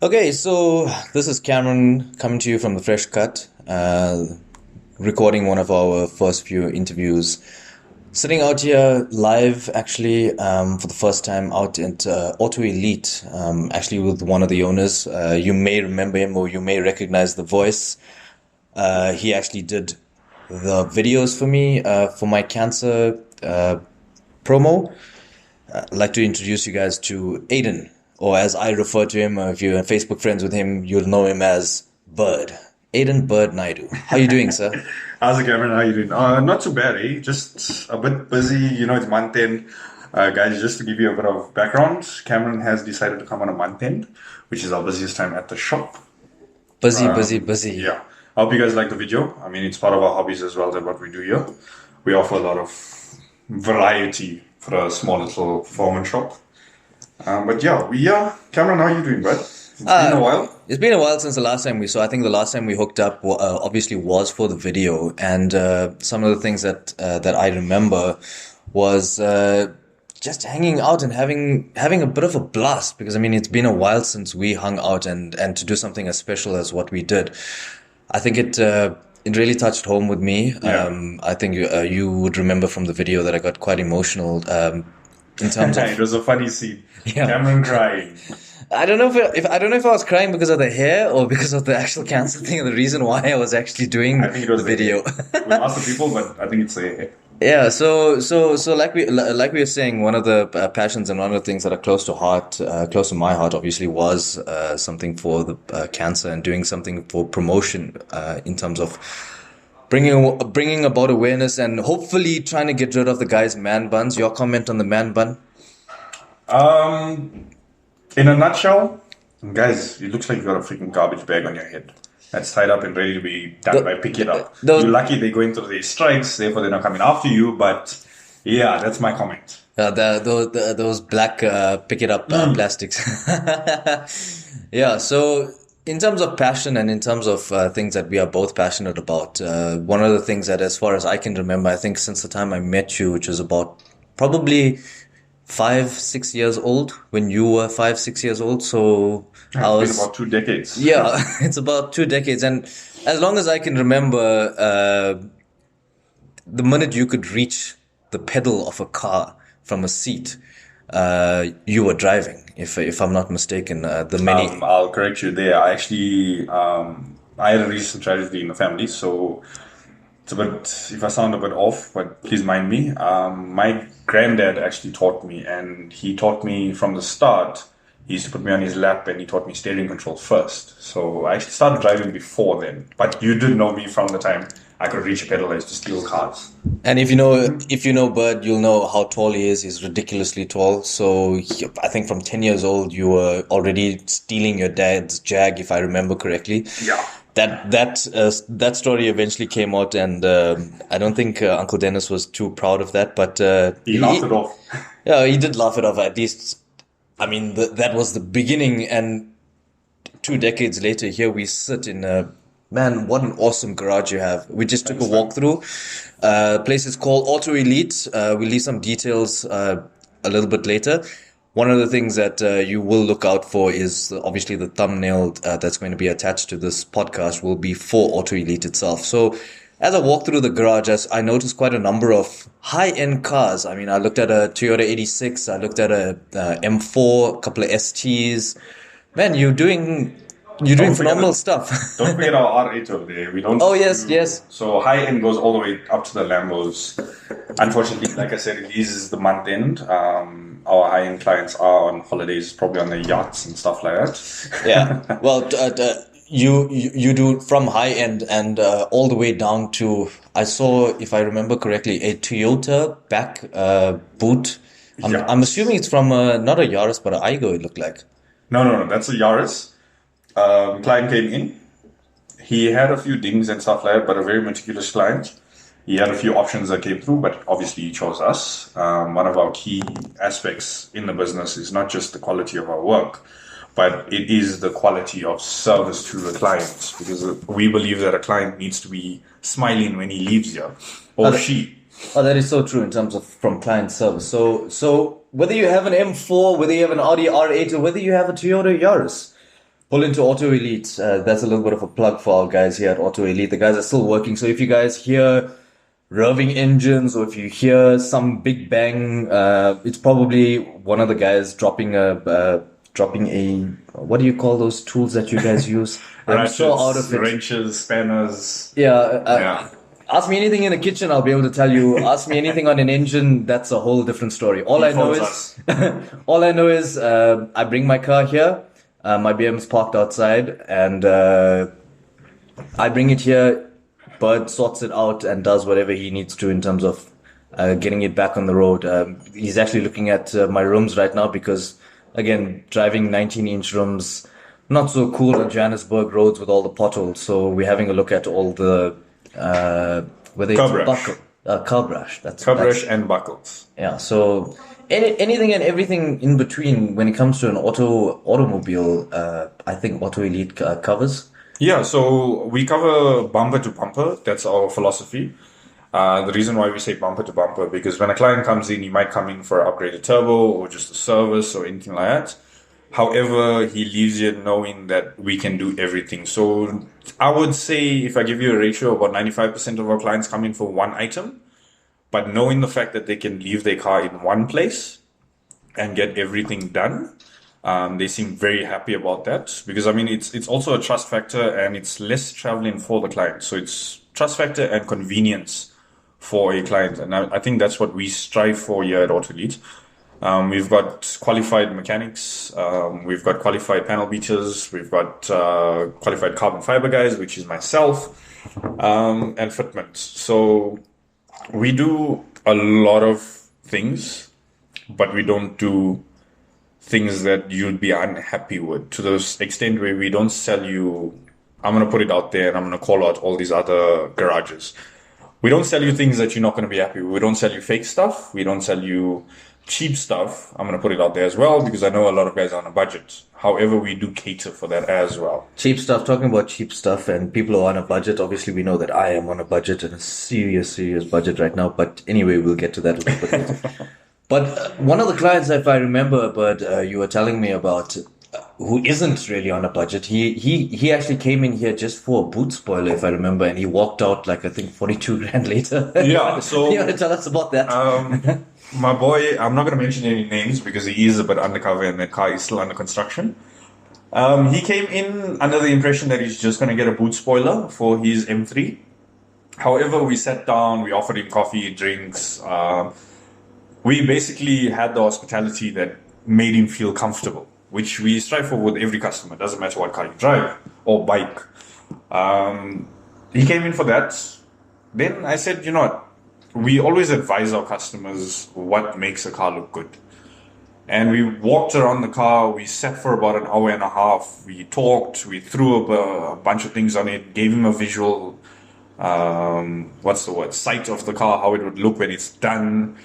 Okay, so this is Cameron coming to you from the Fresh Cut, recording one of our first few interviews. Sitting out here live, actually, for the first time out at AutoElite, actually with one of the owners. You may remember him or you may recognize the voice. He actually did the videos for me for my cancer promo. I'd like to introduce you guys to Aiden, or as I refer to him, if you're Facebook friends with him, you'll know him as Bird. Aiden Bird Naidu. How you doing, sir? How's it, Cameron? How you doing? Not too bad, eh? Just a bit busy. It's month end. Guys, just to give you a bit of background, Cameron has decided to come on a month end, which is our busiest time at the shop. Busy. Yeah. I hope you guys like the video. I mean, it's part of our hobbies as well, that what we do here. We offer a lot of variety for a small little performance shop. But yeah, Cameron, how are you doing, bud? It's been a while. It's been a while since the last time we saw. I think the last time we hooked up obviously was for the video, and some of the things that I remember was just hanging out and having a bit of a blast, because I mean it's been a while since we hung out, and to do something as special as what we did, I think it really touched home with me. Yeah. I think you would remember from the video that I got quite emotional in terms of It was a funny scene. Yeah. Cameron crying. I don't know if I was crying because of the hair or because of the actual cancer thing, and the reason why I was actually doing I think it was the video. We asked the people, but I think it's a Yeah, so like we were saying, one of the passions and one of the things that are close to heart, close to my heart, obviously, was something for the cancer and doing something for promotion in terms of bringing about awareness and hopefully trying to get rid of the guy's man buns. Your comment on the man bun? In a nutshell, guys, it looks like you got a freaking garbage bag on your head. That's tied up and ready to be done by pick it up. You're lucky they're going through their strikes, therefore they're not coming after you. But yeah, that's my comment. Those black pick it up plastics. Yeah, so in terms of passion and in terms of things that we are both passionate about, one of the things that, as far as I can remember, I think since the time I met you, which was about probably 5-6 years old, when you were 5-6 years old, so I It's was been about 2 decades. yeah, it's about 2 decades, and as long as I can remember, the minute you could reach the pedal of a car from a seat, you were driving. If I'm not mistaken, the many I'll correct you there. I actually, I had a recent tragedy in the family, so it's a bit, if I sound a bit off, but please mind me. My granddad actually taught me, and he taught me from the start. He used to put me on his lap and he taught me steering control first. So I actually started driving before then. But you did know me from the time I could reach a pedal. I used to steal cars. And if you know Bud, you'll know how tall he is. He's ridiculously tall. So I think from 10 years old, you were already stealing your dad's Jag, if I remember correctly. Yeah. That story eventually came out, and I don't think Uncle Dennis was too proud of that. But He laughed it off. yeah, he did laugh it off. At least, I mean, that was the beginning, and 2 decades later, here we sit in a, man, what an awesome garage you have. We just took a walk through. Place is called AutoElite. We'll leave some details a little bit later. One of the things that you will look out for is obviously the thumbnail that's going to be attached to this podcast will be for AutoElite itself. So as I walked through the garage, I noticed quite a number of high-end cars. I mean, I looked at a Toyota 86, I looked at a M4, a couple of STs. Man, you're doing phenomenal stuff. Don't forget our R8 over there. We don't. Oh, yes. So high end goes all the way up to the Lambos. Unfortunately, like I said, it is the month end. Our high end clients are on holidays, probably on their yachts and stuff like that. Yeah. Well, you do from high end and all the way down to, I saw, if I remember correctly, a Toyota back boot. Yeah. I'm assuming it's from not a Yaris but an Aygo. It looked like. No. That's a Yaris. Client came in. He had a few dings and stuff like that, but a very meticulous client. He had a few options that came through, but obviously he chose us. One of our key aspects in the business is not just the quality of our work, but it is the quality of service to the client, because we believe that a client needs to be smiling when he leaves here, or she. Oh, that is so true in terms of from client service. So whether you have an M4, whether you have an Audi R8, or whether you have a Toyota Yaris, Pull into AutoElite. That's a little bit of a plug for our guys here at AutoElite. The guys are still working. So if you guys hear revving engines or if you hear some big bang, it's probably one of the guys dropping a, what do you call those tools that you guys use? I'm so out of it. Wrenches, spanners. Yeah, Yeah. ask me anything in the kitchen, I'll be able to tell you. Ask me anything on an engine, that's a whole different story. All I know phones is, all I know is, I bring my car here. My BM's parked outside, and I bring it here. Bud sorts it out and does whatever he needs to in terms of getting it back on the road. He's actually looking at my rims right now because, again, driving 19-inch rims, not so cool on Johannesburg roads with all the potholes. So we're having a look at all the whether it's Curb rash. buckle, curb rash. Curb rash and buckles. Yeah. So anything and everything in between when it comes to an automobile, I think AutoElite covers. Yeah, so we cover bumper to bumper. That's our philosophy. The reason why we say bumper to bumper, because when a client comes in, he might come in for an upgraded turbo or just a service or anything like that. However, he leaves here knowing that we can do everything. So I would say if I give you a ratio, about 95% of our clients come in for one item, but knowing the fact that they can leave their car in one place and get everything done. They seem very happy about that because I mean it's also a trust factor and it's less traveling for the client. So it's trust factor and convenience for a client, and I think that's what we strive for here at AutoElite. We've got qualified mechanics, we've got qualified panel beaters, we've got qualified carbon fiber guys, which is myself, and fitment. So we do a lot of things, but we don't do things that you'd be unhappy with, to the extent where we don't sell you, I'm going to put it out there and I'm going to call out all these other garages. We don't sell you things that you're not going to be happy with. We don't sell you fake stuff. We don't sell you cheap stuff. I'm going to put it out there as well because I know a lot of guys are on a budget. However, we do cater for that as well. Cheap stuff, talking about cheap stuff and people who are on a budget. Obviously, we know that I am on a budget and a serious budget right now. But anyway, we'll get to that a little bit later. But one of the clients, if I remember, but you were telling me about, who isn't really on a budget, he actually came in here just for a boot spoiler, if I remember, and he walked out like I think 42 grand later. Yeah, so you want to tell us about that? My boy, I'm not going to mention any names because he is a bit undercover and that car is still under construction. He came in under the impression that he's just going to get a boot spoiler for his M3. However, we sat down, we offered him coffee, drinks. We basically had the hospitality that made him feel comfortable, which we strive for with every customer. Doesn't matter what car you drive or bike. He came in for that. Then I said, you know what? We always advise our customers what makes a car look good. And we walked around the car. We sat for about an hour and a half. We talked. We threw a bunch of things on it. Gave him a visual, sight of the car, how it would look when it's done.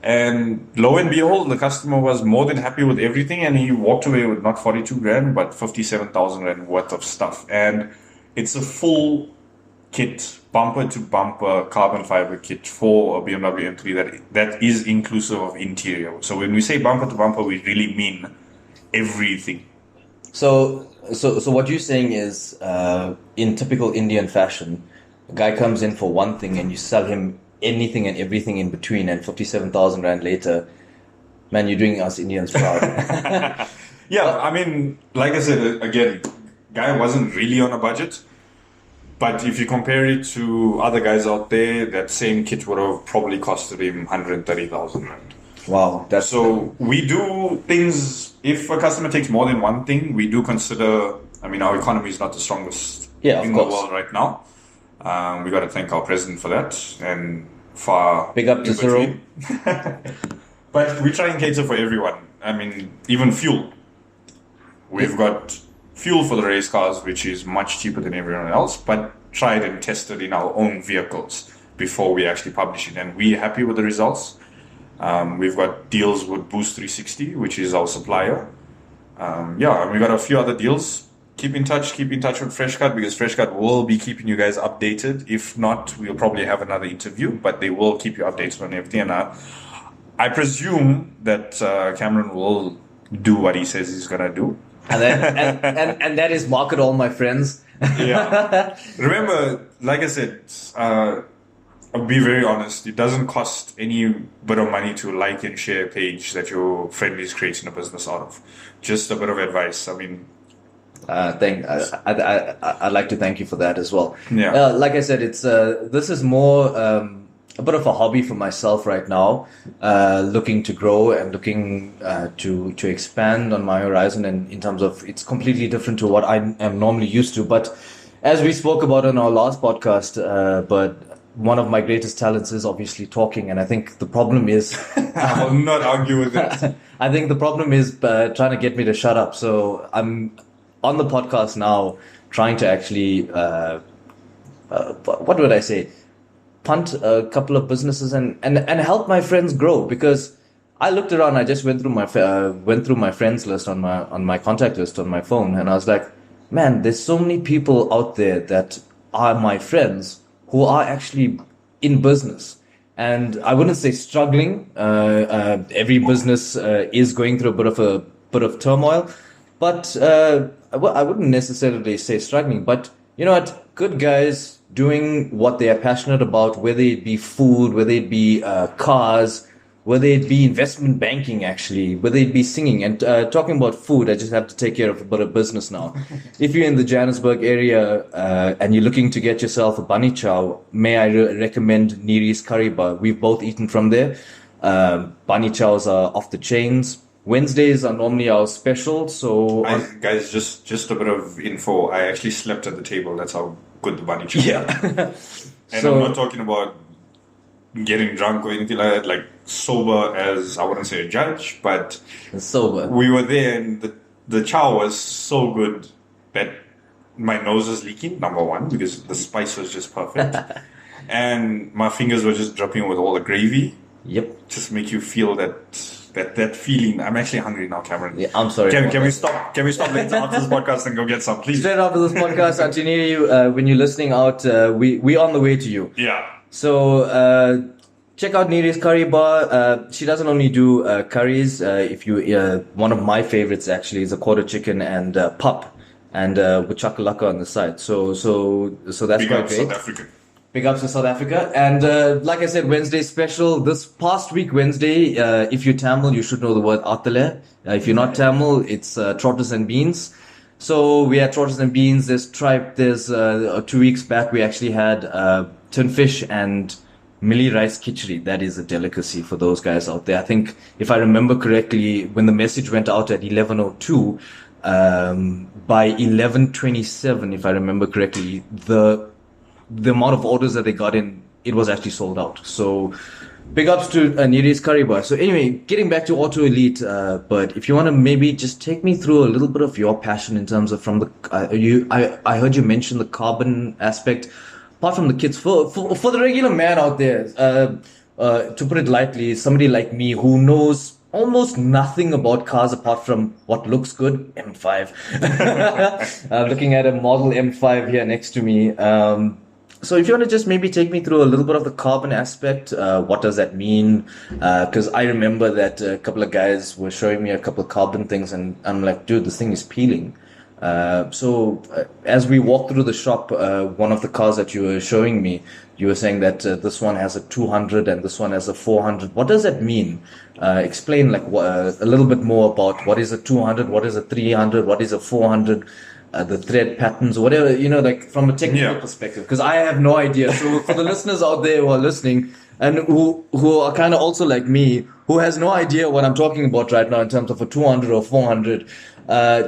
And lo and behold, the customer was more than happy with everything, and he walked away with not 42 grand, but 57,000 rand worth of stuff. And it's a full kit, bumper to bumper carbon fiber kit for a BMW M3 that is inclusive of interior. So when we say bumper to bumper, we really mean everything. So what you're saying is, in typical Indian fashion, a guy comes in for one thing and you sell him anything and everything in between, and 57,000 rand later, man, you're doing us Indians proud. Yeah, I mean, like I said, again, guy wasn't really on a budget, but if you compare it to other guys out there, that same kit would have probably costed him 130,000 rand. Wow. So we do things, if a customer takes more than one thing, we do consider, I mean, our economy is not the strongest in the world right now. We got to thank our president for that, and far big up to Cyril. But we try and cater for everyone. I mean, even fuel. We've got fuel for the race cars, which is much cheaper than everyone else, but tried and tested in our own vehicles before we actually publish it, and we're happy with the results. We've got deals with Boost 360, which is our supplier. And we got a few other deals. Keep in touch with Fresh Cut, because Fresh Cut will be keeping you guys updated. If not, we'll probably have another interview, but they will keep you updated on everything. And I presume that Cameron will do what he says he's going to do. And that is market all my friends. Yeah. Remember, like I said, I'll be very honest. It doesn't cost any bit of money to like and share a page that your friend is creating a business out of. Just a bit of advice. I mean, I'd like to thank you for that as well. Yeah. Like I said, it's this is more a bit of a hobby for myself right now. Looking to grow and looking to expand on my horizon, and in terms of it's completely different to what I am normally used to. But as we spoke about in our last podcast, but one of my greatest talents is obviously talking, and I think the problem is I will not argue with that. I think the problem is trying to get me to shut up. So I'm on the podcast now, trying to actually, what would I say, punt a couple of businesses and help my friends grow. Because I looked around, I just went through my friends list on my contact list on my phone, and I was like, man, there's so many people out there that are my friends who are actually in business. And I wouldn't say struggling. Every business is going through a bit of turmoil, but I wouldn't necessarily say struggling. But you know what? Good guys doing what they are passionate about, whether it be food, whether it be cars, whether it be investment banking, actually, whether it be singing. And talking about food, I just have to take care of a bit of business now. If you're in the Johannesburg area and you're looking to get yourself a bunny chow, may I recommend Neri's Curry Bar. We've both eaten from there. Bunny chows are off the chains. Wednesdays are normally our special. So Guys, just a bit of info. I actually slept at the table. That's how good the bunny chow is. yeah. And So- I'm not talking about getting drunk or anything like that, like sober as, I wouldn't say a judge, but Sober. we were there and the chow was so good that my nose was leaking, number one, because the spice was just perfect. And my fingers were just dripping with all the gravy. Yep. Just make you feel that feeling. I'm actually hungry now, Cameron. Yeah, I'm sorry. Can we stop later after this podcast and go get some, please? Straight after this podcast, Antonini, when you're listening out, we're on the way to you. Yeah. So check out Neri's Curry Bar. She doesn't only do curries. If you one of my favorites actually is a quarter chicken and pup, and with chakalaka on the side. So that's Big quite up great. South Africa. Big ups to South Africa. And like I said, Wednesday special. This past week, Wednesday, if you're Tamil, you should know the word atale. If you're not Tamil, it's trotters and beans. So we had trotters and beans. There's tripe. There's 2 weeks back, we actually had tin fish and milli rice khichdi. That is a delicacy for those guys out there. I think, if I remember correctly, when the message went out at 11:02, by 11:27, if I remember correctly, the amount of orders that they got in, it was actually sold out. So big ups to Neri's Curry Bar. So anyway, getting back to AutoElite, but if you want to maybe just take me through a little bit of your passion in terms of from the I heard you mention the carbon aspect. Apart from the kids, for the regular man out there, to put it lightly, somebody like me who knows almost nothing about cars apart from what looks good, M5. Looking at a model M5 here next to me. So if you want to just maybe take me through a little bit of the carbon aspect, what does that mean? Because I remember that a couple of guys were showing me a couple of carbon things, and I'm like, dude, this thing is peeling. So as we walked through the shop, one of the cars that you were showing me, you were saying that this one has a 200 and this one has a 400. What does that mean? Explain like a little bit more about what is a 200, what is a 300, what is a 400. The thread patterns, whatever, like from a technical perspective, because I have no idea. So for the listeners out there who are listening and who are kind of also like me, who has no idea what I'm talking about right now in terms of a 200 or 400,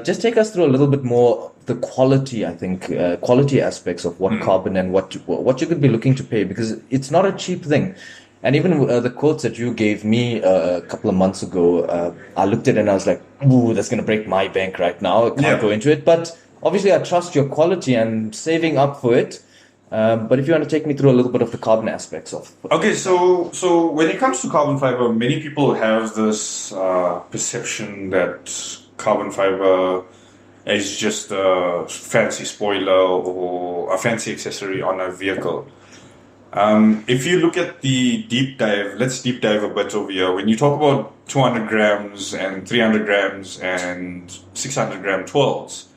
just take us through a little bit more the quality, I think, quality aspects of what carbon and what you could be looking to pay, because it's not a cheap thing. And even the quotes that you gave me a couple of months ago, I looked at it and I was like, ooh, that's going to break my bank right now. I can't go into it. But obviously, I trust your quality and saving up for it. But if you want to take me through a little bit of the carbon aspects of it. Okay, so when it comes to carbon fiber, many people have this perception that carbon fiber is just a fancy spoiler or a fancy accessory on a vehicle. If you look at the deep dive, let's deep dive a bit over here. When you talk about 200 grams and 300 grams and 600 gram twirls.